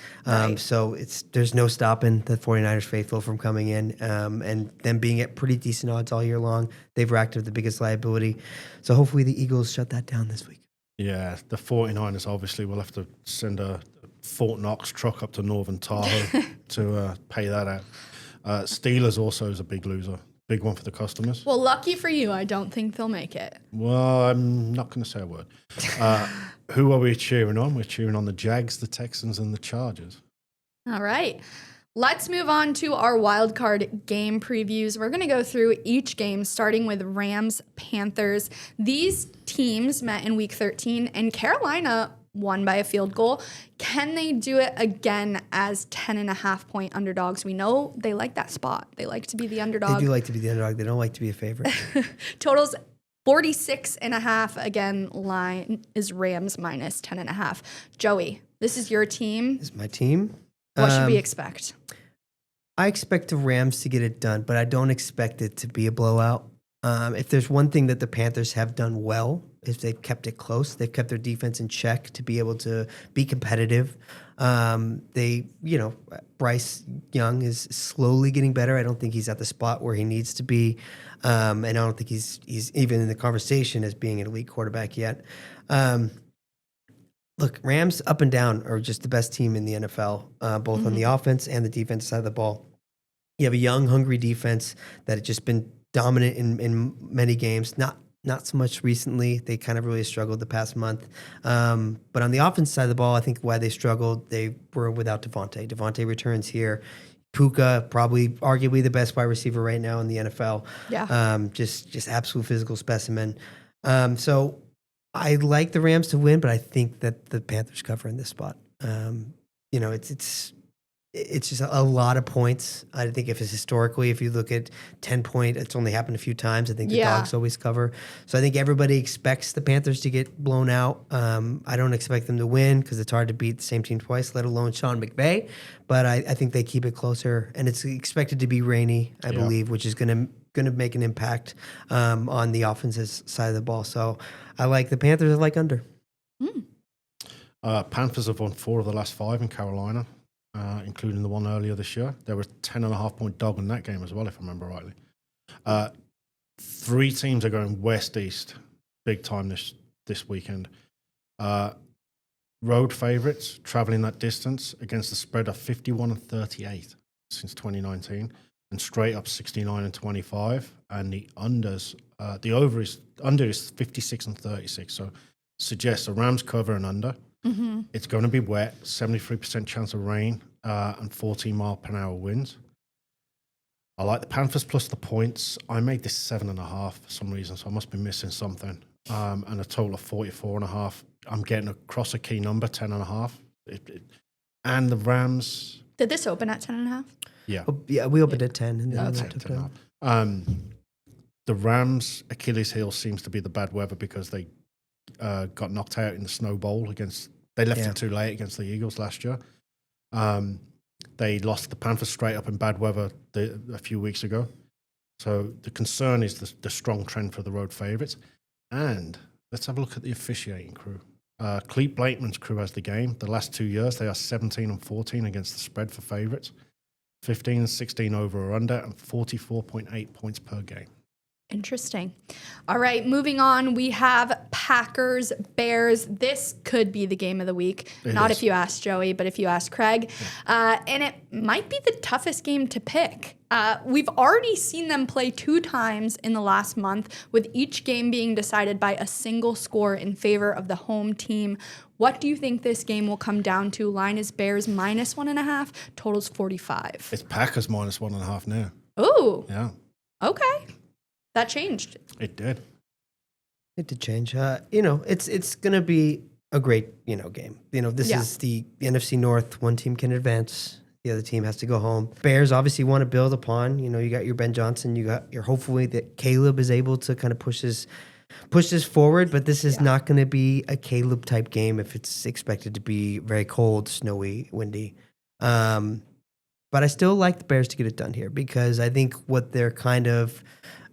So there's no stopping the 49ers faithful from coming in and them being at pretty decent odds all year long. They've racked up the biggest liability. So hopefully the Eagles shut that down this week. Yeah, the 49ers obviously will have to send a Fort Knox truck up to Northern Tahoe to pay that out. Steelers also is a big loser. Big one for the customers. Well, lucky for you, I don't think they'll make it. Well, I'm not going to say a word. Who are we cheering on? We're cheering on the Jags, the Texans, and the Chargers. All right. Let's move on to our wildcard game previews. We're going to go through each game, starting with Rams, Panthers. These teams met in Week 13, and Carolina won by a field goal. Can they do it again as 10.5-point underdogs? We know they like that spot. They like to be the underdog. They do like to be the underdog. They don't like to be a favorite. Totals 46.5. Again, line is Rams minus 10.5. Joey, this is your team. This is my team. What should we expect? I expect the Rams to get it done, but I don't expect it to be a blowout. If there's one thing that the Panthers have done well, is they've kept it close. They've kept their defense in check to be able to be competitive. Bryce Young is slowly getting better. I don't think he's at the spot where he needs to be. And I don't think he's even in the conversation as being an elite quarterback yet. Look, Rams up and down are just the best team in the NFL, both on the offense and the defense side of the ball. You have a young, hungry defense that has just been dominant in many games. Not so much recently. They kind of really struggled the past month. But on the offense side of the ball, I think why they struggled, they were without Devontae. Devontae returns here. Puka, probably arguably the best wide receiver right now in the NFL. Yeah. Just absolute physical specimen. So I like the Rams to win, but I think that the Panthers cover in this spot. It's just a lot of points. I think if you look at 10-point, it's only happened a few times. I think the dogs always cover. So I think everybody expects the Panthers to get blown out. I don't expect them to win because it's hard to beat the same team twice, let alone Sean McVay. But I think they keep it closer, and it's expected to be rainy, I believe, which is going to make an impact on the offensive side of the ball. So I like the Panthers. I like under. Panthers have won 4 of the last 5 in Carolina. Including the one earlier this year. There were 10.5-point dog in that game as well, if I remember rightly. 3 teams are going west-east big time this weekend. Road favourites travelling that distance against the spread of 51 and 38 since 2019 and straight up 69 and 25. And the under is 56 and 36. So suggests a Rams cover and under. Mm-hmm. It's going to be wet, 73% chance of rain, and 14-mile-per-hour winds. I like the Panthers plus the points. I made this 7.5 for some reason, so I must be missing something. and a total of 44.5. I'm getting across a key number, 10.5. And the Rams. Did this open at 10.5? Yeah. Oh, yeah, we opened at 10. And then Okay. that took down. 10.5. The Rams' Achilles heel seems to be the bad weather because they got knocked out in the Snow Bowl they left it too late against the Eagles last year. They lost the Panthers straight up in bad weather a few weeks ago. So the concern is the strong trend for the road favourites. And let's have a look at the officiating crew. Clete Blakeman's crew has the game. The last 2 years, they are 17-14 against the spread for favourites, 15-16 over or under, and 44.8 points per game. Interesting. All right, moving on. We have Packers, Bears. This could be the game of the week. Not if you ask Joey, but if you ask Craig. And it might be the toughest game to pick. We've already seen them play 2 times in the last month, with each game being decided by a single score in favor of the home team. What do you think this game will come down to? Line is Bears -1.5, totals 45. It's Packers -1.5 now. Ooh. Yeah. Okay. That changed. It did. It did change. It's going to be a great, game. This is the NFC North. One team can advance. The other team has to go home. Bears obviously want to build upon. You got your Ben Johnson. You're hopefully that Caleb is able to kind of push this forward. But this is not going to be a Caleb type game if it's expected to be very cold, snowy, windy. But I still like the Bears to get it done here because I think what they're kind of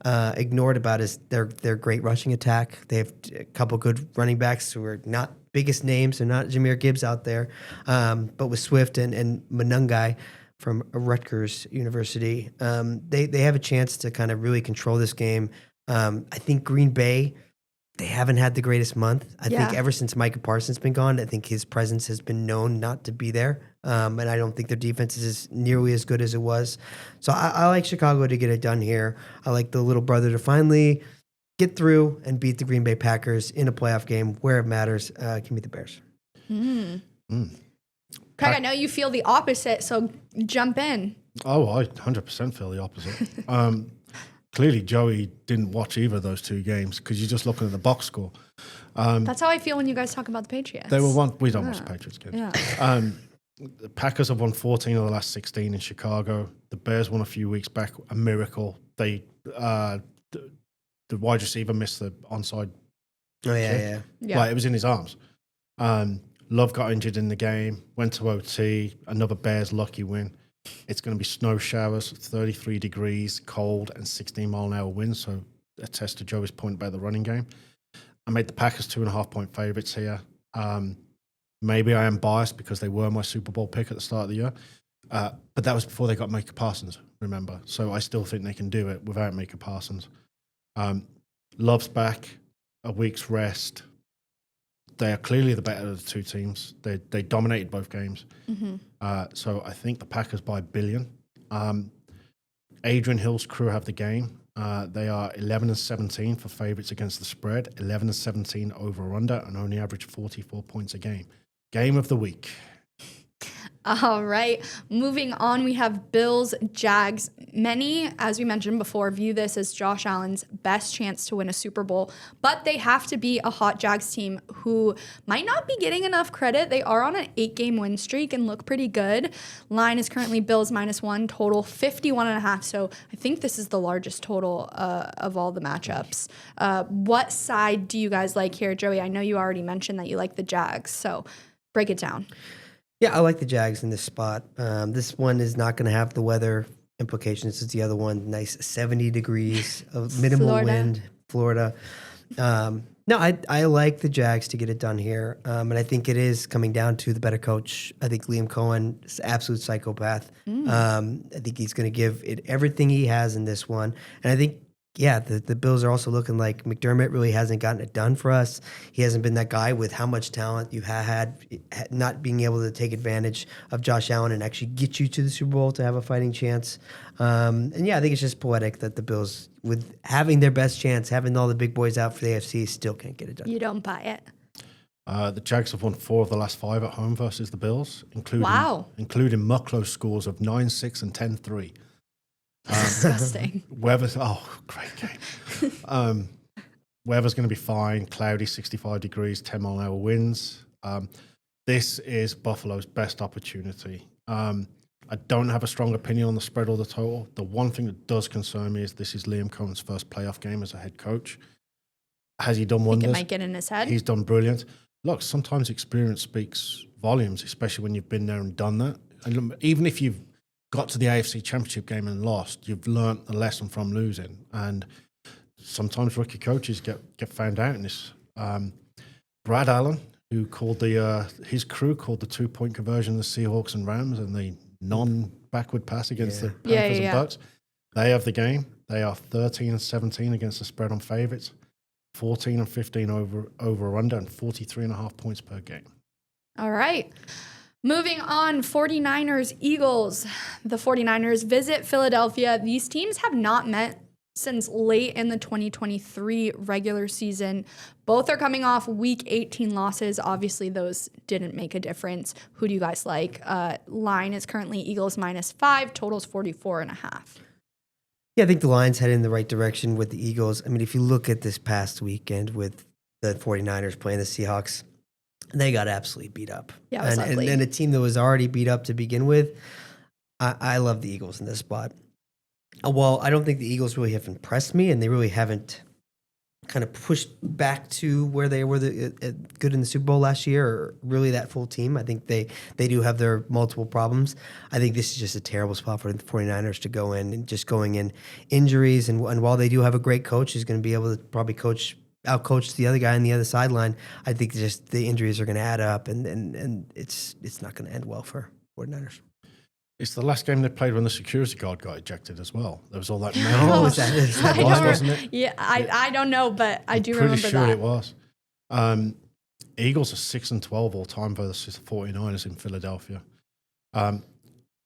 ignored about is their great rushing attack. They have a couple good running backs who are not biggest names. They're not Jahmyr Gibbs out there. But with Swift and Manungai from Rutgers University, they have a chance to kind of really control this game. I think Green Bay, they haven't had the greatest month. I think ever since Micah Parsons been gone, I think his presence has been known not to be there. And I don't think their defense is nearly as good as it was. So I like Chicago to get it done here. I like the little brother to finally get through and beat the Green Bay Packers in a playoff game where it matters. Give me the Bears. Craig, I know you feel the opposite, so jump in. Oh, I 100% feel the opposite. Clearly, Joey didn't watch either of those 2 games because you're just looking at the box score. That's how I feel when you guys talk about the Patriots. They were we don't watch the Patriots games. Yeah. The Packers have won 14 of the last 16 in Chicago. The Bears won a few weeks back, a miracle. They the wide receiver missed the onside. Oh, yeah. Like, it was in his arms. Love got injured in the game, went to OT, another Bears lucky win. It's going to be snow showers, 33 degrees, cold, and 16-mile-an-hour winds. So a test to Joey's point about the running game. I made the Packers 2.5-point favorites here. Maybe I am biased because they were my Super Bowl pick at the start of the year. But that was before they got Micah Parsons, remember. So I still think they can do it without Micah Parsons. Love's back, a week's rest. They are clearly the better of the 2 teams. They dominated both games. So I think the Packers by $1 billion. Adrian Hill's crew have the game. They are 11-17 for favorites against the spread, 11-17 over or under, and only average 44 points a game. Game of the week. All right. Moving on, we have Bills, Jags. Many, as we mentioned before, view this as Josh Allen's best chance to win a Super Bowl, but they have to be a hot Jags team who might not be getting enough credit. They are on an 8-game win streak and look pretty good. Line is currently Bills -1, total 51.5. So I think this is the largest total of all the matchups. What side do you guys like here, Joey? I know you already mentioned that you like the Jags, so break it down. Yeah, I like the Jags in this spot. This one is not going to have the weather implications. It's the other one. Nice 70 degrees of minimal wind, Florida. No, I like the Jags to get it done here. And I think it is coming down to the better coach. I think Liam Cohen is an absolute psychopath. I think he's going to give it everything he has in this one. And I think, the Bills are also looking like McDermott really hasn't gotten it done for us. He hasn't been that guy with how much talent you had, not being able to take advantage of Josh Allen and actually get you to the Super Bowl to have a fighting chance. I think it's just poetic that the Bills, with having their best chance, having all the big boys out for the AFC, still can't get it done. You don't buy it. The Jags have won 4 of the last 5 at home versus the Bills, including Mucklow scores of 9-6 and 10-3. Disgusting. Great game. weather's going to be fine, cloudy, 65 degrees, 10-mile-an-hour winds. This is Buffalo's best opportunity. I don't have a strong opinion on the spread or the total. The one thing that does concern me is this is Liam Cohen's first playoff game as a head coach. Has he done wonders? Think it might get in his head. He's done brilliant. Look, sometimes experience speaks volumes, especially when you've been there and done that. And even if you've got to the AFC Championship game and lost, you've learnt the lesson from losing. And sometimes rookie coaches get found out in this. Brad Allen, who called his crew called the 2-point conversion of the Seahawks and Rams and the non-backward pass against the Panthers and Bucks. They have the game. They are 13-17 against the spread on favorites, 14-15 over or under, and 43.5 points per game. All right. Moving on, 49ers, Eagles. The 49ers visit Philadelphia. These teams have not met since late in the 2023 regular season. Both are coming off week 18 losses. Obviously, those didn't make a difference. Who do you guys like? Line is currently Eagles -5, totals 44.5. Yeah, I think the line's headed in the right direction with the Eagles. I mean, if you look at this past weekend with the 49ers playing the Seahawks, they got absolutely beat up. Yeah, it was ugly. And a team that was already beat up to begin with, I love the Eagles in this spot. Well, I don't think the Eagles really have impressed me, and they really haven't kind of pushed back to where they were good in the Super Bowl last year, or really that full team. I think they do have their multiple problems. I think this is just a terrible spot for the 49ers to go in, and just going in injuries. And while they do have a great coach who's going to be able to probably outcoach the other guy on the other sideline, I think just the injuries are going to add up, and it's not going to end well for 49ers. It's the last game they played when the security guard got ejected as well. There was all that. Is that wasn't it? Yeah, I don't know, but I do remember that. Pretty sure it was. Eagles are 6-12 all time versus the 49ers in Philadelphia.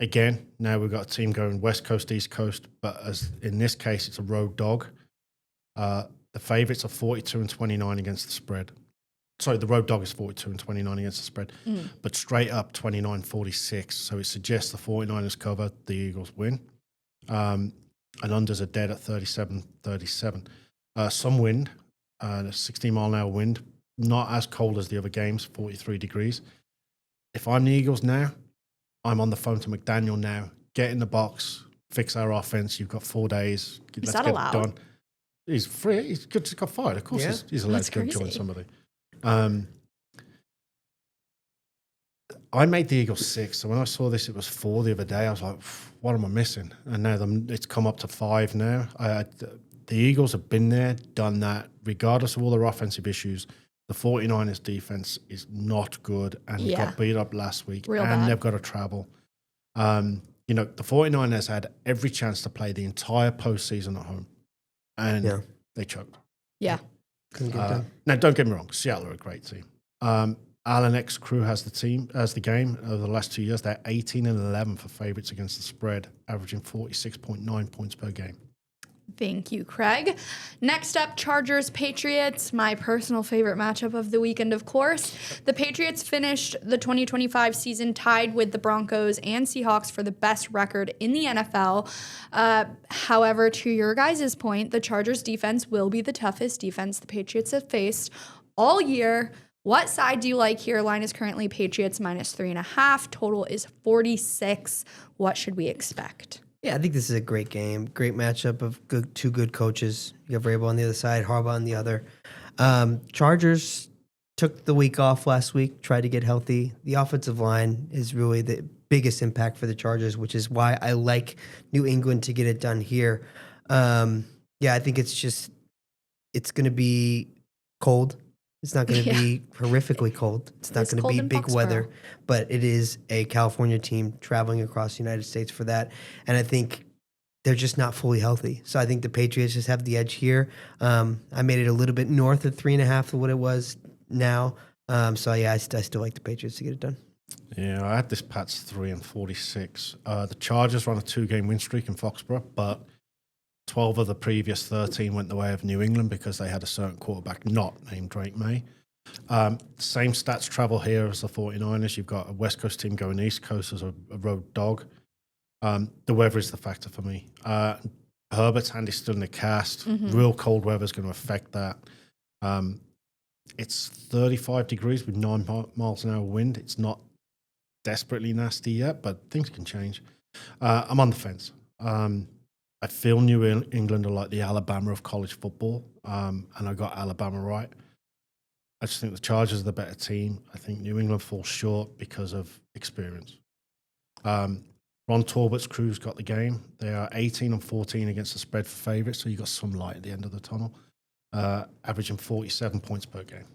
Again, now we've got a team going West Coast, East Coast, but as in this case, it's a road dog. The favorites are 42-29 against the spread. Sorry, the road dog is 42-29 against the spread, but straight up 29-46. So it suggests the 49ers cover, the Eagles win. And unders are dead at 37-37. Some wind, 16-mile-an-hour wind, not as cold as the other games, 43 degrees. If I'm the Eagles now, I'm on the phone to McDaniel now. Get in the box, fix our offense. You've got 4 days. Is that allowed? It done. He's free. He's just got fired. Of course, he's allowed to go join somebody. I made the Eagles 6, so when I saw this, it was 4 the other day. I was like, what am I missing? And now it's come up to 5 now. The Eagles have been there, done that, regardless of all their offensive issues. The 49ers defense is not good and got beat up last week. Real bad. They've got to travel. The 49ers had every chance to play the entire postseason at home, and they choked. Yeah. Couldn't get done. Now, don't get me wrong. Seattle are a great team. Alan X crew has the game over the last 2 years. They're 18-11 for favorites against the spread, averaging 46.9 points per game. Thank you, Craig. Next up, Chargers, Patriots, my personal favorite matchup of the weekend, of course. The Patriots finished the 2025 season tied with the Broncos and Seahawks for the best record in the NFL. However, to your guys' point, the Chargers defense will be the toughest defense the Patriots have faced all year. What side do you like here? Line is currently Patriots -3.5. Total is 46. What should we expect? Yeah, I think this is a great game. Great matchup of two good coaches. You have Vrabel on the other side, Harbaugh on the other. Chargers took the week off last week, tried to get healthy. The offensive line is really the biggest impact for the Chargers, which is why I like New England to get it done here. I think it's going to be cold. It's not going to be horrifically cold. It's not going to be big weather, but it is a California team traveling across the United States for that. And I think they're just not fully healthy. So I think the Patriots just have the edge here. I made it a little bit north of 3.5 of what it was now. I still like the Patriots to get it done. Yeah, I had this Pats 3-46. The Chargers run a 2-game win streak in Foxborough, but 12 of the previous 13 went the way of New England because they had a certain quarterback not named Drake May. Same stats travel here as the 49ers. You've got a West Coast team going East Coast as a road dog. The weather is the factor for me. Herbert's hand is still in the cast. Real cold weather is going to affect that. It's 35 degrees with 9 miles an hour wind. It's not desperately nasty yet, but things can change. I'm on the fence. I feel New England are like the Alabama of college football, and I got Alabama right. I just think the Chargers are the better team. I think New England falls short because of experience. Ron Torbert's crew's got the game. They are 18-14 against the spread for favourites, so you got some light at the end of the tunnel, averaging 47 points per game.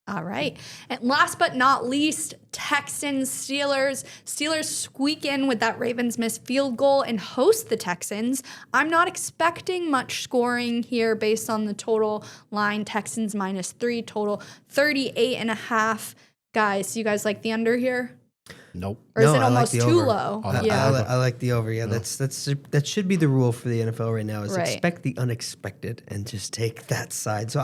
All right. And last but not least, Texans, Steelers. Steelers squeak in with that Ravens missed field goal and host the Texans. I'm not expecting much scoring here based on the total line. Texans -3, total 38.5. Guys, you guys like the under here? Nope. Or is it I like almost the too over. low? I like the over. Yeah, that should be the rule for the NFL right now. Is Right. expect the unexpected and just take that side. So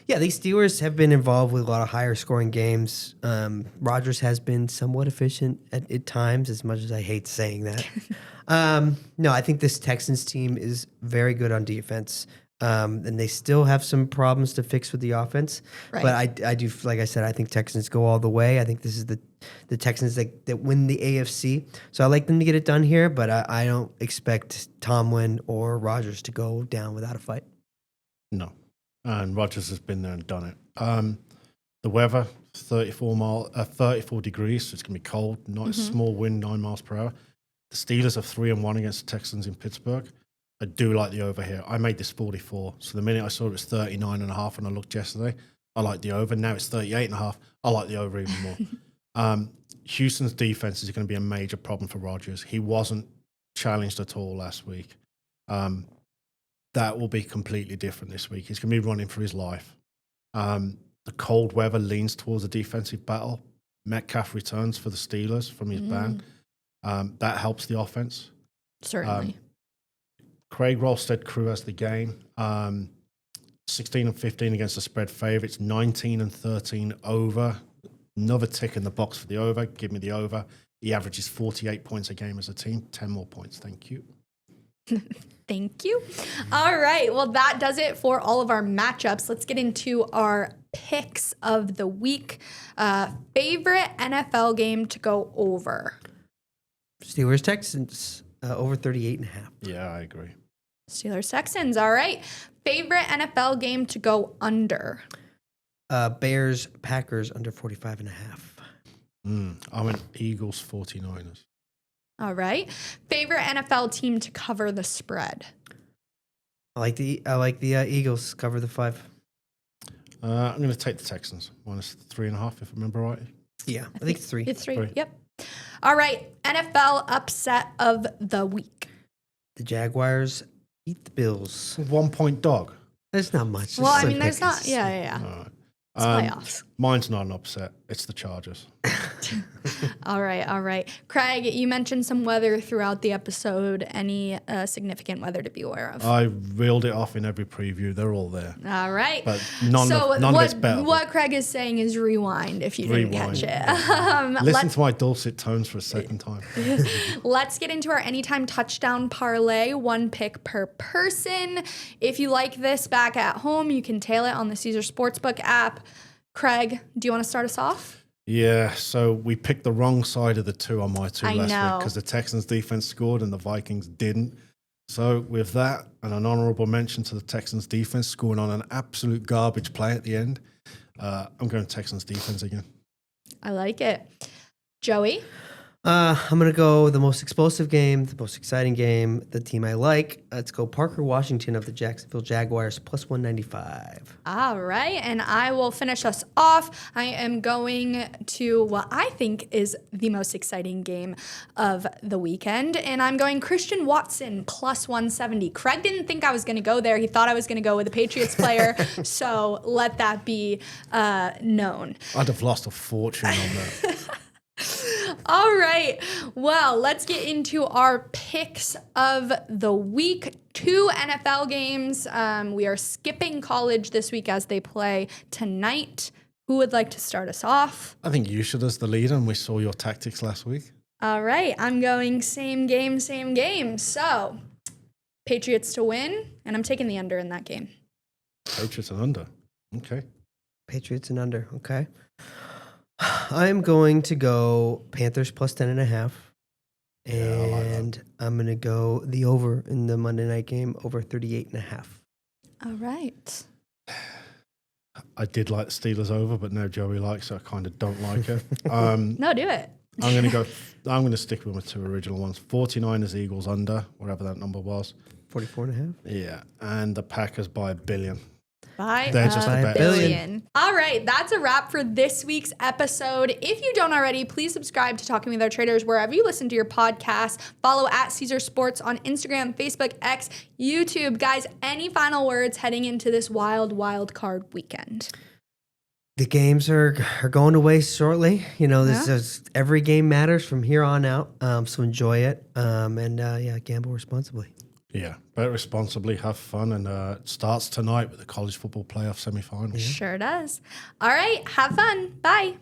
these Steelers have been involved with a lot of higher scoring games. Rodgers has been somewhat efficient at times, as much as I hate saying that. No, I think this Texans team is very good on defense. And they still have some problems to fix with the offense. Right. But I do, like I said, I think Texans go all the way. I think this is the Texans that win the AFC. So I like them to get it done here, but I don't expect Tomlin or Rodgers to go down without a fight. No. And Rodgers has been there and done it. The weather, 34 degrees, so it's going to be cold. Nice small wind, 9 miles per hour. The Steelers are 3-1 against the Texans in Pittsburgh. I do like the over here. I made this 44. So the minute I saw it was 39.5 when I looked yesterday, I like the over. Now it's 38.5. I like the over even more. Houston's defense is going to be a major problem for Rodgers. He wasn't challenged at all last week. That will be completely different this week. He's going to be running for his life. The cold weather leans towards a defensive battle. Metcalf returns for the Steelers from his ban. That helps the offense. Certainly. Craig Rolstead crew has the game. 16-15 against the spread favourites. 19-13 over. Another tick in the box for the over. Give me the over. He averages 48 points a game as a team. 10 more points. Thank you. Thank you. All right. Well, that does it for all of our matchups. Let's get into our picks of the week. Favorite NFL game to go over? Steelers Texans over 38.5. Yeah, I agree. Steelers Texans. All right. Favorite NFL game to go under? Bears Packers under 45.5. I went Eagles 49ers. All right. Favorite NFL team to cover the spread? I like the Eagles cover the 5. I'm going to take the Texans -3.5 if I remember right. Yeah, I think it's 3. It's 3. Three. Yep. All right. NFL upset of the week. The Jaguars eat the Bills. 1 point dog. There's not much. Well, I Slim mean, there's not. pickings. Yeah. All right. It's playoffs. Mine's not an upset. It's the Chargers. All right. Craig, you mentioned some weather throughout the episode. Any significant weather to be aware of? I reeled it off in every preview. They're all there. All right. But none of it's better. What Craig is saying is rewind if you didn't catch it. Listen to my dulcet tones for a second time. Let's get into our anytime touchdown parlay, 1 pick per person. If you like this back at home, you can tail it on the Caesar Sportsbook app. Craig, do you want to start us off? Yeah, so we picked the wrong side of the two on my two I last know. week because the Texans defense scored and the Vikings didn't. So with that and an honorable mention to the Texans defense scoring on an absolute garbage play at the end, I'm going Texans defense again. I like it. Joey? I'm going to go the most explosive game, the most exciting game, the team I like. Let's go Parker Washington of the Jacksonville Jaguars +195. All right, and I will finish us off. I am going to what I think is the most exciting game of the weekend, and I'm going Christian Watson +170. Craig didn't think I was going to go there. He thought I was going to go with a Patriots player, so let that be known. I'd have lost a fortune on that. All right. Well, let's get into our picks of the week. 2 NFL games. We are skipping college this week as they play tonight. Who would like to start us off? I think you should as the leader, and we saw your tactics last week. All right. I'm going same game. So, Patriots to win, and I'm taking the under in that game. Patriots and under. Okay. Patriots and under. Okay. I'm going to go Panthers plus 10.5. Yeah, I like that. And I'm going to go the over in the Monday night game, over 38.5. All right. I did like the Steelers over, but now Joey likes it. I kind of don't like it. No, do it. I'm going to stick with my two original ones. 49ers Eagles under, wherever that number was. 44.5. Yeah. And the Packers by $1 billion. By They're just by the a best. billion. All right, that's a wrap for this week's episode. If you don't already, please subscribe to Talking with Our Traders wherever you listen to your podcasts. Follow at Caesar Sports on Instagram, Facebook, X, YouTube. Guys, any final words heading into this wild card weekend? The games are going away shortly. You know, this is every game matters from here on out. So enjoy it. And gamble responsibly. Yeah. Bet responsibly, have fun. And it starts tonight with the college football playoff semifinals. Sure does. All right, have fun. Bye.